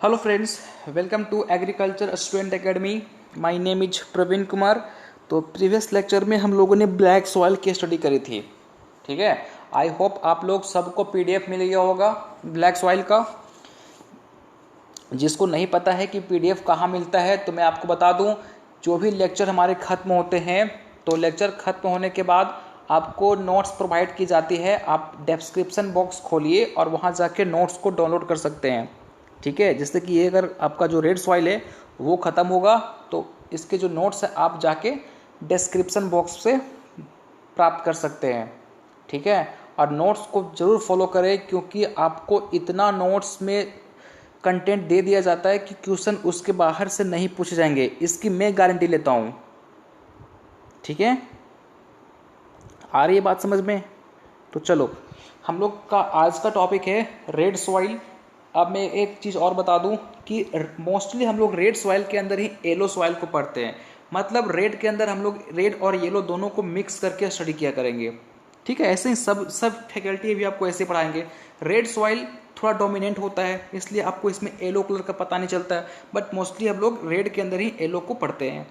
Hello friends, welcome to agriculture student academy. My name is Praveen Kumar. तो previous lecture में हम लोगों ने ब्लैक सॉइल की स्टडी करी थी। ठीक है, आई होप आप लोग सबको पीडीएफ मिल गया होगा ब्लैक सॉइल का। जिसको नहीं पता है कि पीडीएफ कहाँ मिलता है तो मैं आपको बता दूं, जो भी लेक्चर हमारे ख़त्म होते हैं तो लेक्चर ख़त्म होने के बाद आपको नोट्स प्रोवाइड की जाती है। आप डिस्क्रिप्शन बॉक्स खोलिए और वहाँ जाके नोट्स को डाउनलोड कर सकते हैं। ठीक है, जिससे कि ये अगर आपका जो रेड सॉइल है वो ख़त्म होगा तो इसके जो नोट्स है आप जाके डिस्क्रिप्शन बॉक्स से प्राप्त कर सकते हैं। ठीक है, और नोट्स को ज़रूर फॉलो करें क्योंकि आपको इतना नोट्स में कंटेंट दे दिया जाता है कि क्वेश्चन उसके बाहर से नहीं पूछे जाएंगे, इसकी मैं गारंटी लेता हूँ। ठीक है, आ रही है बात समझ में? तो चलो, हम लोग का आज का टॉपिक है रेड सॉइल। अब मैं एक चीज़ और बता दूं कि मोस्टली हम लोग रेड सॉइल के अंदर ही येलो सॉइल को पढ़ते हैं। मतलब रेड के अंदर हम लोग रेड और येलो दोनों को मिक्स करके स्टडी किया करेंगे। ठीक है, ऐसे ही सब फैकल्टी भी आपको ऐसे पढ़ाएंगे। रेड सॉइल थोड़ा डोमिनेंट होता है इसलिए आपको इसमें येलो कलर का पता नहीं चलता है, बट मोस्टली हम लोग रेड के अंदर ही येलो को पढ़ते हैं।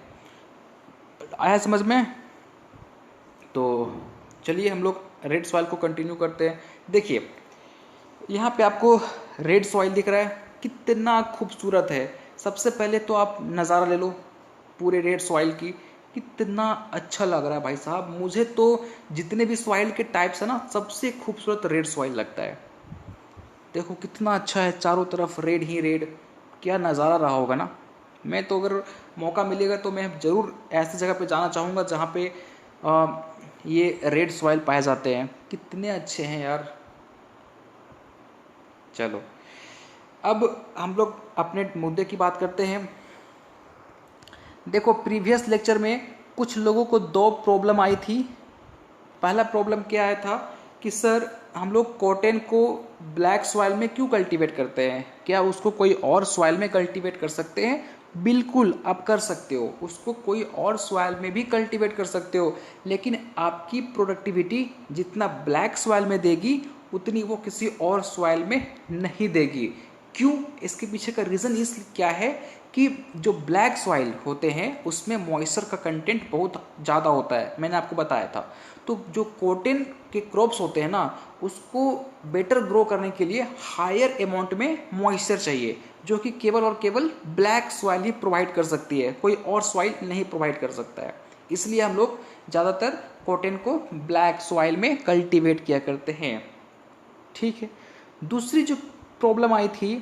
आया समझ में? तो चलिए हम लोग रेड सॉइल को कंटिन्यू करते हैं। देखिए, यहाँ पे आपको रेड सॉइल दिख रहा है, कितना खूबसूरत है। सबसे पहले तो आप नज़ारा ले लो पूरे रेड सॉइल की, कितना अच्छा लग रहा है भाई साहब। मुझे तो जितने भी सॉइल के टाइप्स है ना, सबसे खूबसूरत रेड सॉइल लगता है। देखो कितना अच्छा है, चारों तरफ रेड ही रेड। क्या नज़ारा रहा होगा ना। मैं तो अगर मौका मिलेगा तो मैं ज़रूर ऐसी जगह पे जाना चाहूँगा जहाँ पे ये रेड सॉइल पाए जाते हैं। कितने अच्छे हैं यार। चलो, अब हम लोग अपने मुद्दे की बात करते हैं। देखो, प्रीवियस लेक्चर में कुछ लोगों को दो प्रॉब्लम आई थी। पहला प्रॉब्लम क्या आया था कि सर हम लोग कॉटन को ब्लैक सॉइल में क्यों कल्टीवेट करते हैं, क्या उसको कोई और सॉइल में कल्टीवेट कर सकते हैं? बिल्कुल आप कर सकते हो, उसको कोई और सॉइल में भी कल्टीवेट कर सकते हो, लेकिन आपकी प्रोडक्टिविटी जितना ब्लैक सॉइल में देगी उतनी वो किसी और सॉइल में नहीं देगी। क्यों? इसके पीछे का रीज़न इस क्या है कि जो ब्लैक सॉइल होते हैं उसमें मॉइस्चर का कंटेंट बहुत ज़्यादा होता है, मैंने आपको बताया था। तो जो कॉटन के क्रॉप्स होते हैं ना, उसको बेटर ग्रो करने के लिए हायर अमाउंट में मॉइस्चर चाहिए, जो कि केवल और केवल ब्लैक सॉइल ही प्रोवाइड कर सकती है, कोई और सॉइल नहीं प्रोवाइड कर सकता है। इसलिए हम लोग ज़्यादातर कॉटन को ब्लैक सॉइल में कल्टीवेट किया करते हैं। ठीक है, दूसरी जो प्रॉब्लम आई थी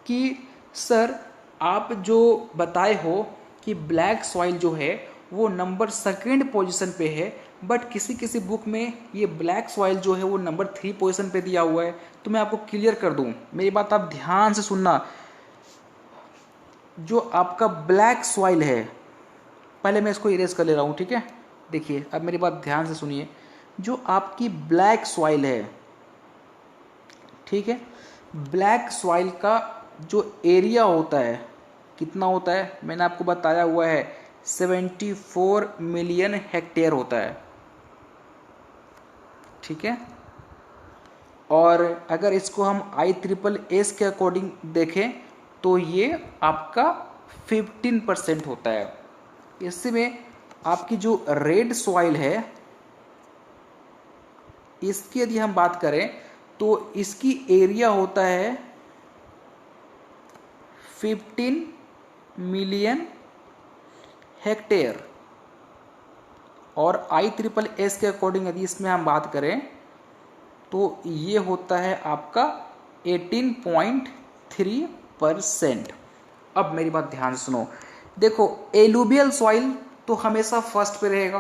कि सर आप जो बताए हो कि ब्लैक सॉइल जो है वो नंबर सेकेंड पोजीशन पे है, बट किसी किसी बुक में ये ब्लैक सॉइल जो है वो नंबर 3 पोजीशन पे दिया हुआ है। तो मैं आपको क्लियर कर दूं, मेरी बात आप ध्यान से सुनना। जो आपका ब्लैक सॉइल है, पहले मैं इसको इरेज कर ले रहा हूँ। ठीक है, देखिए अब मेरी बात ध्यान से सुनिए। जो आपकी ब्लैक सॉइल है, ठीक है, ब्लैक सॉइल का जो एरिया होता है कितना होता है, मैंने आपको बताया हुआ है 74 मिलियन हेक्टेयर होता है। ठीक है, और अगर इसको हम ISSS के अकॉर्डिंग देखें तो ये आपका 15% होता है। इसमें आपकी जो रेड सॉइल है इसकी यदि हम बात करें तो इसकी एरिया होता है 15 मिलियन हेक्टेयर, और ISSS के अकॉर्डिंग यदि इसमें हम बात करें तो ये होता है आपका 18.3%। अब मेरी बात ध्यान से सुनो। देखो, एलुवियल सॉइल तो हमेशा फर्स्ट पे रहेगा।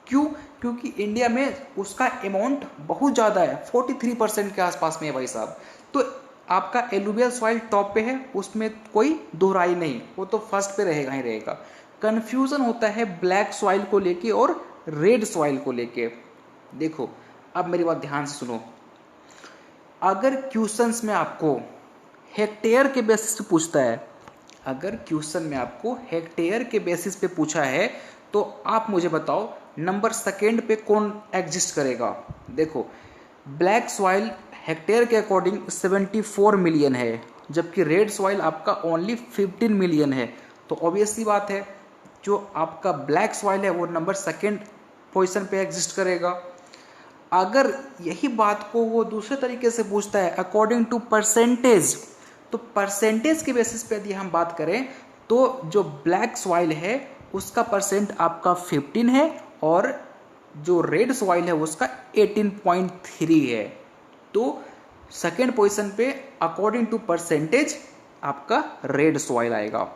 क्यों? क्योंकि इंडिया में उसका अमाउंट बहुत ज़्यादा है, 43% के आसपास में है भाई साहब। तो आपका एलुवियल सॉइल टॉप पे है, उसमें कोई दोहराई नहीं, वो तो फर्स्ट पे रहेगा ही रहेगा। कन्फ्यूज़न होता है ब्लैक सॉइल को लेके और रेड सॉइल को लेके। देखो, अब मेरी बात ध्यान से सुनो। अगर क्वेश्चंस में आपको हेक्टेयर के बेसिस पे पूछता है, अगर क्वेश्चन में आपको हेक्टेयर के बेसिस पे पूछा है तो आप मुझे बताओ नंबर सेकेंड पे कौन एग्जिस्ट करेगा। देखो, ब्लैक सॉइल हेक्टेयर के अकॉर्डिंग 74 मिलियन है, जबकि रेड सॉइल आपका ओनली 15 मिलियन है। तो ऑब्वियसली बात है जो आपका ब्लैक सॉइल है वो नंबर सेकेंड पोजीशन पे एग्जिस्ट करेगा। अगर यही बात को वो दूसरे तरीके से पूछता है अकॉर्डिंग टू परसेंटेज, तो परसेंटेज के बेसिस पे यदि हम बात करें तो जो ब्लैक सॉइल है उसका परसेंट आपका 15 है और जो रेड सॉइल है उसका 18.3 है। तो सेकेंड पोजीशन पे अकॉर्डिंग टू परसेंटेज आपका रेड सॉइल आएगा,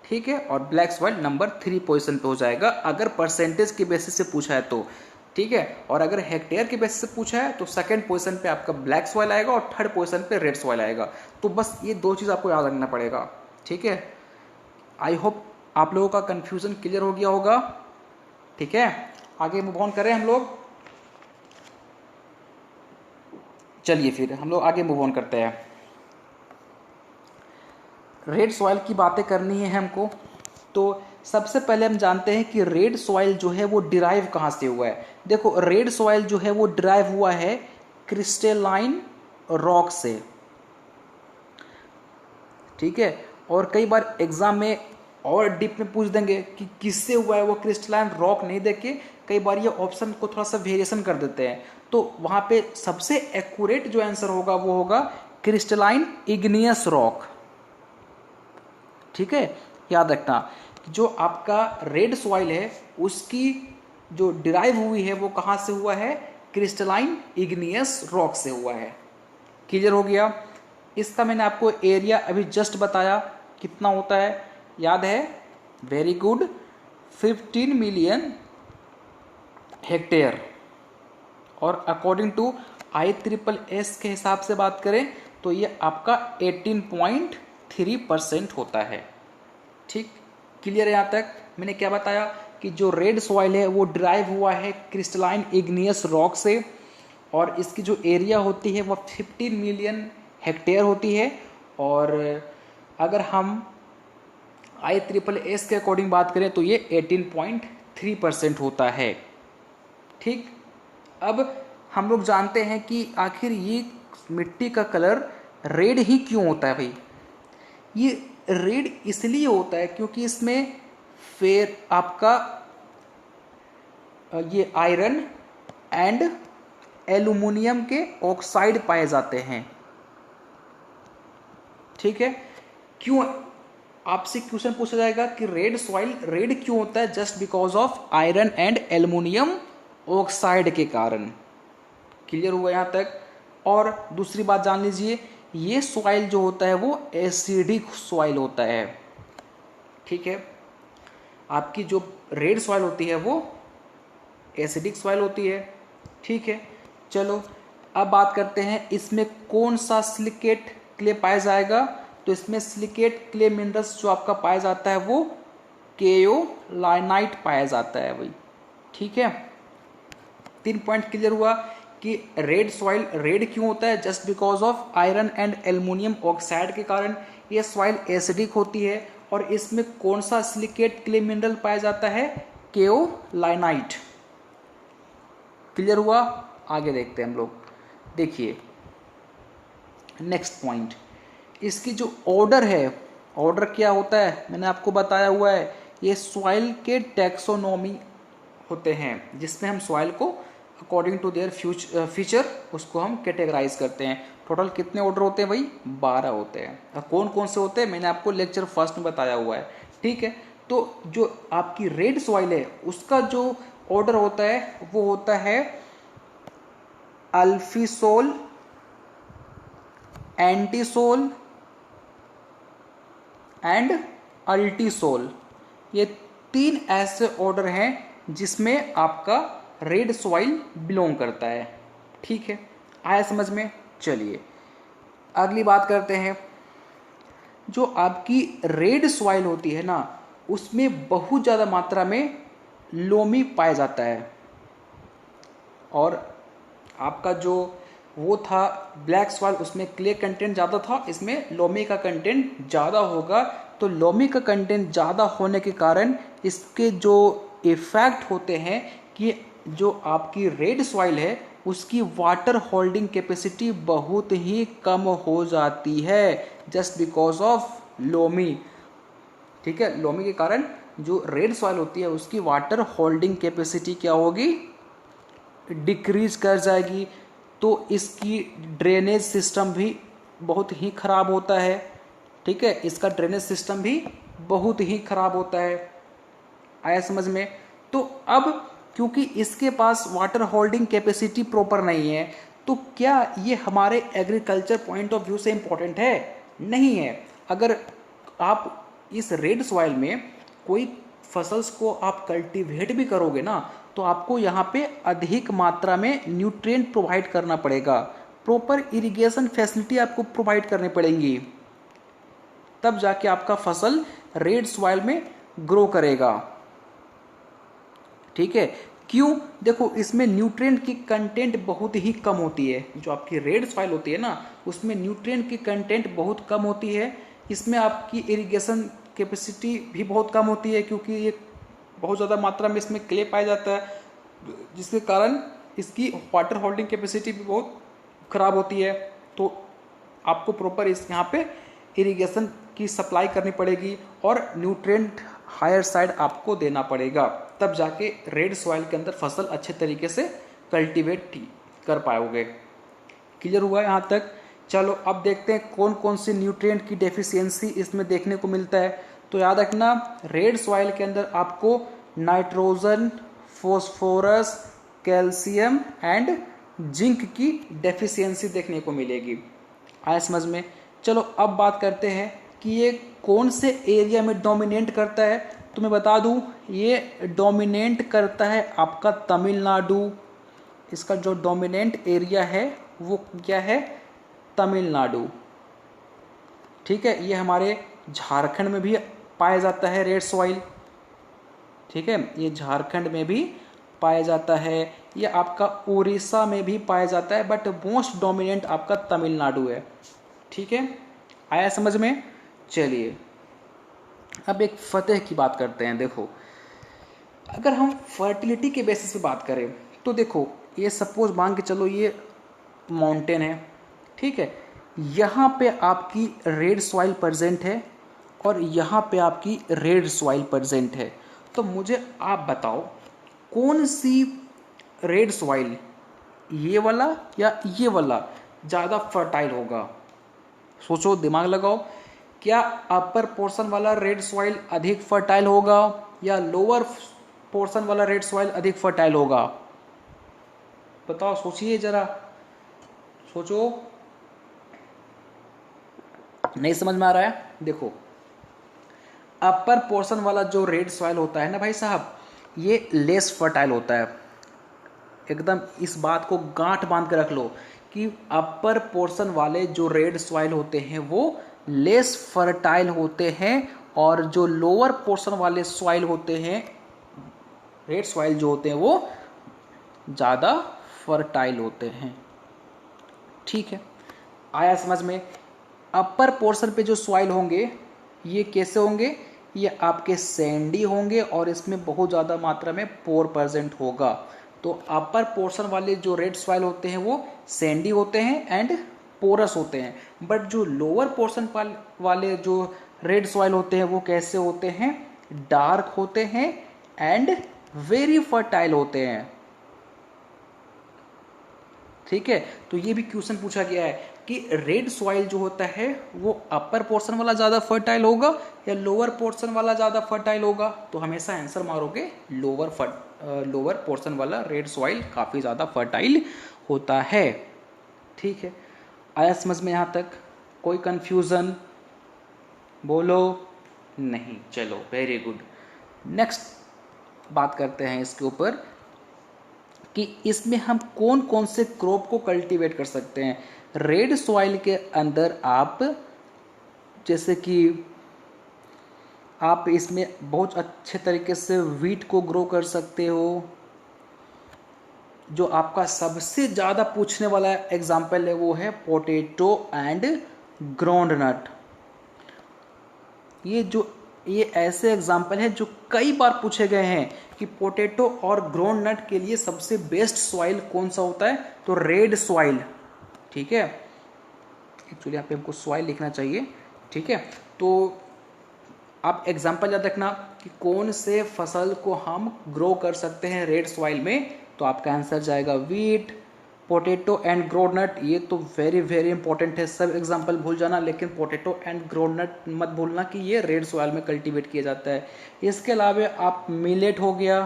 ठीक है, और ब्लैक सॉइल नंबर 3 पोजीशन पे हो जाएगा अगर परसेंटेज के बेसिस से पूछा है तो, ठीक है। और अगर हेक्टेयर के बेसिस से पूछा है तो सेकंड पोजीशन पे आपका ब्लैक सॉइल आएगा और थर्ड पोजीशन पे रेड सॉइल आएगा। तो बस ये दो चीज़ आपको याद रखना पड़ेगा, ठीक है। आई होप आप लोगों का कंफ्यूजन क्लियर हो गया होगा, ठीक है। आगे मूव ऑन करें हम लोग, चलिए फिर हम लोग आगे मूव ऑन करते हैं। रेड सॉइल की बातें करनी है हमको, तो सबसे पहले हम जानते हैं कि रेड सॉइल जो है वो डिराइव कहाँ से हुआ है। देखो रेड सॉइल जो है वो डिराइव हुआ है क्रिस्टलाइन रॉक से, ठीक है। और कई बार एग्जाम में और डीप में पूछ देंगे कि किससे हुआ है, वो क्रिस्टलाइन रॉक नहीं देके कई बार ये ऑप्शन को थोड़ा सा वेरिएशन कर देते हैं, तो वहाँ पे सबसे एक्यूरेट जो आंसर होगा वो होगा क्रिस्टलाइन इग्नियस रॉक, ठीक है। याद रखना जो आपका रेड सॉइल है उसकी जो डिराइव हुई है वो कहाँ से हुआ है, क्रिस्टलाइन इग्नियस रॉक से हुआ है। क्लियर हो गया। इसका मैंने आपको एरिया अभी जस्ट बताया कितना होता है, याद है, वेरी गुड, 15 मिलियन हेक्टेयर। और अकॉर्डिंग टू ISSS के हिसाब से बात करें तो ये आपका 18.3% होता है, ठीक। क्लियर है। यहाँ तक मैंने क्या बताया कि जो रेड सॉइल है वो डिराइव हुआ है क्रिस्टलाइन इग्नियस रॉक से और इसकी जो एरिया होती है वो 15 मिलियन हेक्टेयर होती है। और अगर हम ISSS के अकॉर्डिंग बात करें तो ये 18.3% होता है, ठीक। अब हम लोग जानते हैं कि आखिर ये मिट्टी का कलर रेड ही क्यों होता है भाई। ये रेड इसलिए होता है क्योंकि इसमें फिर आपका ये आयरन एंड एल्यूमिनियम के ऑक्साइड पाए जाते हैं, ठीक है। क्यों, आपसे क्वेश्चन पूछा जाएगा कि रेड सॉइल रेड क्यों होता है, just because of iron and aluminium oxide के कारण। क्लियर हुआ यहाँ तक। और दूसरी बात जान लीजिए, ये सॉइल जो होता है वो एसिडिक सॉइल होता है, ठीक है। आपकी जो रेड सॉइल होती है वो एसिडिक सॉइल होती है, ठीक है। चलो अब बात करते हैं इसमें कौन सा सिलिकेट क्ले पाया जाएगा। तो इसमें सिलिकेट क्ले मिनरल्स जो आपका पाया जाता है वो केओलाइनाइट पाया जाता है भाई, ठीक है। 3 पॉइंट क्लियर हुआ कि रेड सॉइल रेड क्यों होता है, just because of iron and aluminium oxide के कारण ये सॉइल एसिडिक होती है। और इसमें कौन सा सिलिकेट क्ले मिनरल पाया जाता है, केओलाइनाइट। क्लियर हुआ। आगे देखते हैं हम लोग। देखिए नेक्स्ट पॉइंट, इसकी जो ऑर्डर है, ऑर्डर क्या होता है मैंने आपको बताया हुआ है, ये सॉइल के टैक्सोनॉमी होते हैं जिसमें हम सॉइल को अकॉर्डिंग टू देयर फीचर उसको हम कैटेगराइज करते हैं। टोटल कितने ऑर्डर होते हैं भाई, 12 होते हैं। और कौन कौन से होते हैं मैंने आपको लेक्चर फर्स्ट में बताया हुआ है, ठीक है। तो जो आपकी रेड सॉइल है उसका जो ऑर्डर होता है वो होता है अल्फीसोल, एंटीसोल एंड अल्टीसोल। ये 3 ऐसे ऑर्डर हैं जिसमें आपका रेड सॉइल बिलोंग करता है, ठीक है। आया समझ में। चलिए अगली बात करते हैं। जो आपकी रेड सॉइल होती है ना उसमें बहुत ज़्यादा मात्रा में लोमी पाया जाता है। और आपका जो वो था ब्लैक सॉइल उसमें क्ले कंटेंट ज़्यादा था, इसमें लोमी का कंटेंट ज़्यादा होगा। तो लोमी का कंटेंट ज़्यादा होने के कारण इसके जो इफ़ेक्ट होते हैं कि जो आपकी रेड सॉइल है उसकी वाटर होल्डिंग कैपेसिटी बहुत ही कम हो जाती है जस्ट बिकॉज ऑफ लोमी। ठीक है, लोमी के कारण जो रेड सॉइल होती है उसकी वाटर होल्डिंग कैपेसिटी क्या होगी, डिक्रीज कर जाएगी। तो इसकी ड्रेनेज सिस्टम भी बहुत ही खराब होता है। ठीक है, इसका ड्रेनेज सिस्टम भी बहुत ही खराब होता है। आया समझ में? तो अब क्योंकि इसके पास वाटर होल्डिंग कैपेसिटी प्रॉपर नहीं है, तो क्या ये हमारे एग्रीकल्चर पॉइंट ऑफ व्यू से इंपॉर्टेंट है? नहीं है। अगर आप इस रेड सॉइल में कोई फसल्स को आप कल्टीवेट भी करोगे ना, तो आपको यहाँ पे अधिक मात्रा में न्यूट्रिएंट प्रोवाइड करना पड़ेगा, प्रॉपर इरिगेशन फैसिलिटी आपको प्रोवाइड करनी पड़ेंगी, तब जाके आपका फसल रेड सॉइल में ग्रो करेगा। ठीक है, क्यों? देखो, इसमें न्यूट्रिएंट की कंटेंट बहुत ही कम होती है। जो आपकी रेड सॉइल होती है ना, उसमें न्यूट्रिएंट की कंटेंट बहुत कम होती है। इसमें आपकी इरिगेशन कैपेसिटी भी बहुत कम होती है, क्योंकि ये बहुत ज़्यादा मात्रा में इसमें क्ले पाया जाता है, जिसके कारण इसकी वाटर होल्डिंग कैपेसिटी भी बहुत ख़राब होती है। तो आपको प्रॉपर इस यहाँ पे इरिगेशन की सप्लाई करनी पड़ेगी और न्यूट्रिएंट हायर साइड आपको देना पड़ेगा, तब जाके रेड सॉइल के अंदर फसल अच्छे तरीके से कल्टीवेट कर पाओगे। क्लियर हुआ यहाँ तक? चलो अब देखते हैं कौन कौन सी न्यूट्रिएंट की डेफिशिएंसी इसमें देखने को मिलता है। तो याद रखना, रेड सॉइल के अंदर आपको nitrogen, phosphorus, calcium and zinc की डेफिशिएंसी देखने को मिलेगी। आया समझ में? चलो अब बात करते हैं कि ये कौन से एरिया में डोमिनेट करता है। तो मैं बता दूं, ये डोमिनेट करता है आपका तमिलनाडु। इसका जो डोमिनेंट एरिया है वो क्या है? तमिलनाडु। ठीक है, ये हमारे झारखंड में भी पाया जाता है रेड सॉइल। ठीक है, ये झारखंड में भी पाया जाता है, ये आपका उड़ीसा में भी पाया जाता है, बट मोस्ट डोमिनेंट आपका तमिलनाडु है। ठीक है, आया समझ में? चलिए अब एक फतेह की बात करते हैं। देखो, अगर हम फर्टिलिटी के बेसिस पे बात करें तो देखो, ये सपोज मान के चलो ये माउंटेन है। ठीक है, यहाँ पे आपकी रेड सॉइल प्रेजेंट है और यहाँ पे आपकी रेड सॉइल प्रेजेंट है। तो मुझे आप बताओ, कौन सी रेड सॉइल, ये वाला या ये वाला ज़्यादा फर्टाइल होगा? सोचो, दिमाग लगाओ। क्या अपर पोर्शन वाला रेड सॉइल अधिक फर्टाइल होगा या लोअर पोर्शन वाला रेड सॉइल अधिक फर्टाइल होगा? बताओ, सोचिए जरा, सोचो। नहीं समझ में आ रहा है? देखो, अपर पोर्शन वाला जो रेड सॉइल होता है ना भाई साहब, ये लेस फर्टाइल होता है। एकदम इस बात को गांठ बांध के रख लो कि अपर पोर्शन वाले जो रेड सॉइल होते हैं वो लेस फर्टाइल होते हैं, और जो लोअर पोर्शन वाले सॉइल होते हैं, रेड सॉइल जो होते हैं, वो ज़्यादा फर्टाइल होते हैं। ठीक है, आया समझ में? अपर पोर्शन पे जो सॉइल होंगे ये कैसे होंगे? ये आपके सैंडी होंगे और इसमें बहुत ज़्यादा मात्रा में पोर प्रेजेंट होगा। तो अपर पोर्शन वाले जो रेड सॉइल होते हैं वो सैंडी होते हैं एंड पोरस होते हैं, बट जो लोअर पोर्शन वाले जो रेड सॉइल होते हैं वो कैसे होते हैं? डार्क होते हैं एंड वेरी फर्टाइल होते हैं। ठीक है, तो ये भी क्वेश्चन पूछा गया है कि रेड सॉइल जो होता है वो अपर पोर्शन वाला ज़्यादा फर्टाइल होगा या लोअर पोर्शन वाला ज़्यादा फर्टाइल होगा? तो हमेशा आंसर मारोगे लोअर पोर्शन वाला रेड सॉइल काफ़ी ज़्यादा फर्टाइल होता है। ठीक है, आया समझ में यहाँ तक? कोई कंफ्यूजन? बोलो नहीं। चलो, वेरी गुड। नेक्स्ट बात करते हैं इसके ऊपर कि इसमें हम कौन कौन से क्रॉप को कल्टीवेट कर सकते हैं। रेड सॉइल के अंदर आप, जैसे कि आप इसमें बहुत अच्छे तरीके से वीट को ग्रो कर सकते हो। जो आपका सबसे ज़्यादा पूछने वाला एग्जाम्पल है वो है पोटैटो एंड ग्राउंडनट। ये जो ये ऐसे एग्जाम्पल हैं जो कई बार पूछे गए हैं कि पोटैटो और ग्राउंड नट के लिए सबसे बेस्ट सॉइल कौन सा होता है, तो रेड सॉइल। ठीक है, एक्चुअली यहाँ पे हमको सॉइल लिखना चाहिए। ठीक है, तो आप एग्जाम्पल याद रखना कि कौन से फसल को हम ग्रो कर सकते हैं रेड सॉइल में, तो आपका आंसर जाएगा वीट, पोटैटो एंड ग्राउंडनट। ये तो वेरी वेरी इंपॉर्टेंट है, सब एग्जांपल भूल जाना लेकिन पोटैटो एंड ग्राउंडनट मत भूलना कि ये रेड सॉइल में कल्टीवेट किया जाता है। इसके अलावा आप मिलेट हो गया,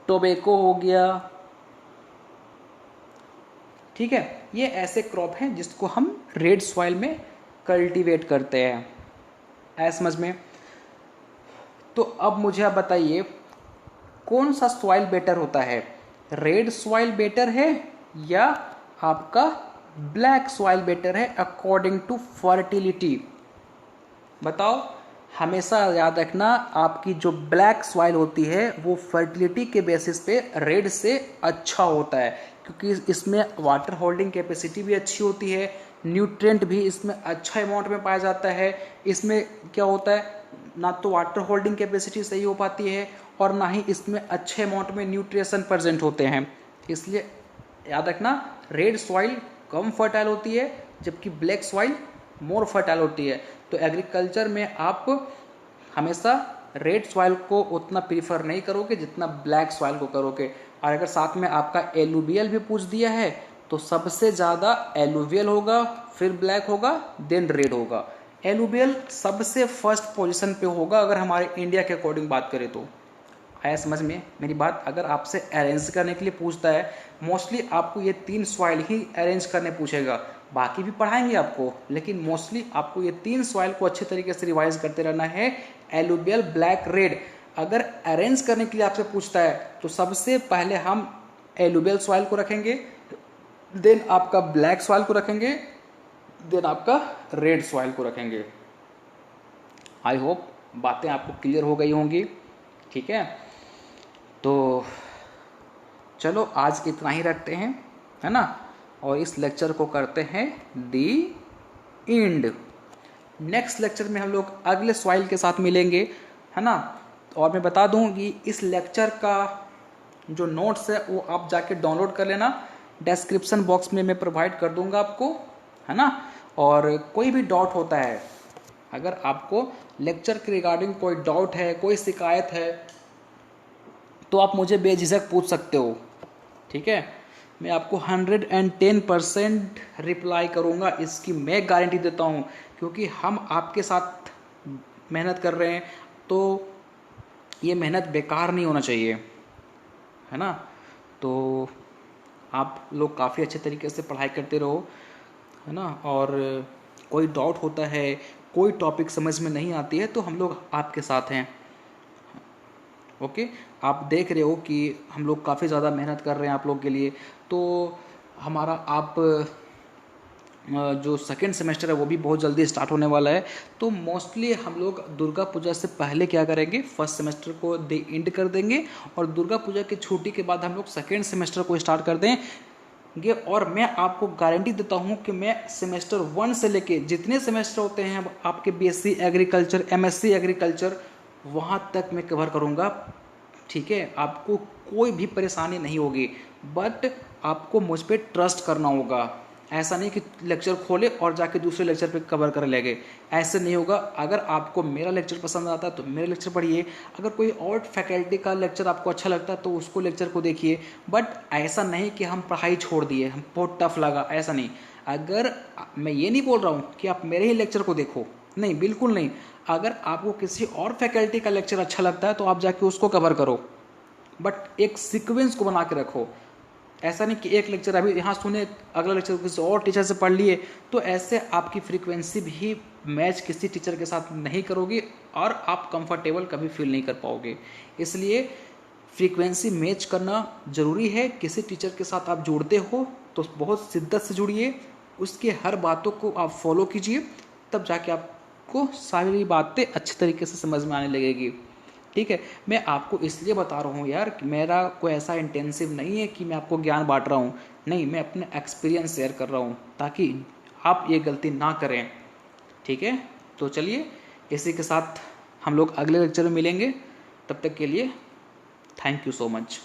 टोबैको हो गया, ठीक है, ये ऐसे क्रॉप हैं जिसको हम रेड सॉइल में कल्टीवेट करते हैं। है समझ में? तो अब मुझे आप बताइए कौन सा सॉइल बेटर होता है, रेड सॉइल बेटर है या आपका ब्लैक सॉइल बेटर है अकॉर्डिंग टू फर्टिलिटी? बताओ। हमेशा याद रखना आपकी जो ब्लैक सॉइल होती है वो फर्टिलिटी के बेसिस पे रेड से अच्छा होता है, क्योंकि इसमें वाटर होल्डिंग कैपेसिटी भी अच्छी होती है, न्यूट्रिएंट भी इसमें अच्छा अमाउंट में पाया जाता है। इसमें क्या होता है, ना तो वाटर होल्डिंग कैपेसिटी सही हो पाती है और ना ही इसमें अच्छे अमाउंट में न्यूट्रिशन प्रेजेंट होते हैं। इसलिए याद रखना रेड सॉइल कम फर्टाइल होती है जबकि ब्लैक सॉइल मोर फर्टाइल होती है। तो एग्रीकल्चर में आप हमेशा रेड सॉइल को उतना प्रीफर नहीं करोगे जितना ब्लैक सॉइल को करोगे। और अगर साथ में आपका एलुवियल भी पूछ दिया है तो सबसे ज़्यादा एलुवियल होगा, फिर ब्लैक होगा, देन रेड होगा। एलुवियल सबसे फर्स्ट पोजीशन पे होगा अगर हमारे इंडिया के अकॉर्डिंग बात करें तो। आया समझ में मेरी बात? अगर आपसे अरेंज करने के लिए पूछता है मोस्टली आपको ये 3 सॉइल ही अरेंज करने पूछेगा, बाकी भी पढ़ाएंगे आपको, लेकिन मोस्टली आपको ये 3 सॉइल को अच्छे तरीके से रिवाइज करते रहना है, एलुवियल, ब्लैक, रेड। अगर अरेंज करने के लिए आपसे पूछता है तो सबसे पहले हम एलुवियल सॉइल को रखेंगे, देन आपका ब्लैक सॉइल को रखेंगे, देन आपका रेड सॉइल को रखेंगे। आई होप बातें आपको क्लियर हो गई होंगी। ठीक है, तो चलो आज इतना ही रखते हैं, है ना, और इस लेक्चर को करते हैं दी एंड। नेक्स्ट लेक्चर में हम लोग अगले सॉइल के साथ मिलेंगे, है ना। और मैं बता दूं कि इस लेक्चर का जो नोट्स है वो आप जाके डाउनलोड कर लेना, डिस्क्रिप्शन बॉक्स में मैं प्रोवाइड कर दूंगा आपको, है ना। और कोई भी डाउट होता है, अगर आपको लेक्चर के रिगार्डिंग कोई डाउट है, कोई शिकायत है, तो आप मुझे बेझिझक पूछ सकते हो। ठीक है, मैं आपको 110% रिप्लाई करूंगा, इसकी मैं गारंटी देता हूं, क्योंकि हम आपके साथ मेहनत कर रहे हैं तो ये मेहनत बेकार नहीं होना चाहिए, है ना। तो आप लोग काफ़ी अच्छे तरीके से पढ़ाई करते रहो, है ना। और कोई डाउट होता है, कोई टॉपिक समझ में नहीं आती है तो हम लोग आपके साथ हैं। ओके, आप देख रहे हो कि हम लोग काफ़ी ज़्यादा मेहनत कर रहे हैं आप लोग के लिए, तो हमारा आप जो सेकेंड सेमेस्टर है वो भी बहुत जल्दी स्टार्ट होने वाला है। तो मोस्टली हम लोग दुर्गा पूजा से पहले क्या करेंगे, फर्स्ट सेमेस्टर को एंड कर देंगे और दुर्गा पूजा की छुट्टी के बाद हम लोग सेकेंड सेमेस्टर को स्टार्ट कर देंगे। और मैं आपको गारंटी देता हूँ कि मैं सेमेस्टर 1 से लेके जितने सेमेस्टर होते हैं आपके बीएससी एग्रीकल्चर, एमएससी एग्रीकल्चर, वहाँ तक मैं कवर करूँगा। ठीक है, आपको कोई भी परेशानी नहीं होगी, बट आपको मुझ पर ट्रस्ट करना होगा। ऐसा नहीं कि लेक्चर खोले और जाके दूसरे लेक्चर पे कवर कर लेंगे, ऐसे नहीं होगा। अगर आपको मेरा लेक्चर पसंद आता है तो मेरा लेक्चर पढ़िए, अगर कोई और फैकल्टी का लेक्चर आपको अच्छा लगता है तो उसको लेक्चर को देखिए, बट ऐसा नहीं कि हम पढ़ाई छोड़ दिए, हम बहुत टफ लगा, ऐसा नहीं। अगर मैं ये नहीं बोल रहा हूँ कि आप मेरे ही लेक्चर को देखो, नहीं, बिल्कुल नहीं। अगर आपको किसी और फैकल्टी का लेक्चर अच्छा लगता है तो आप जाके उसको कवर करो, बट एक सीक्वेंस को बना के रखो। ऐसा नहीं कि एक लेक्चर अभी यहाँ सुने, अगला लेक्चर किसी और टीचर से पढ़ लिए, तो ऐसे आपकी फ्रीक्वेंसी भी मैच किसी टीचर के साथ नहीं करोगी और आप कंफर्टेबल कभी फील नहीं कर पाओगे। इसलिए फ्रीक्वेंसी मैच करना ज़रूरी है। किसी टीचर के साथ आप जुड़ते हो तो बहुत शिद्दत से जुड़िए, उसके हर बातों को आप फॉलो कीजिए, तब जाके आपको सारी बातें अच्छे तरीके से समझ में आने लगेगी। ठीक है, मैं आपको इसलिए बता रहा हूँ यार कि मेरा कोई ऐसा इंटेंसिव नहीं है कि मैं आपको ज्ञान बांट रहा हूँ, नहीं, मैं अपने एक्सपीरियंस शेयर कर रहा हूँ ताकि आप ये गलती ना करें। ठीक है, तो चलिए इसी के साथ हम लोग अगले लेक्चर में मिलेंगे, तब तक के लिए थैंक यू सो मच।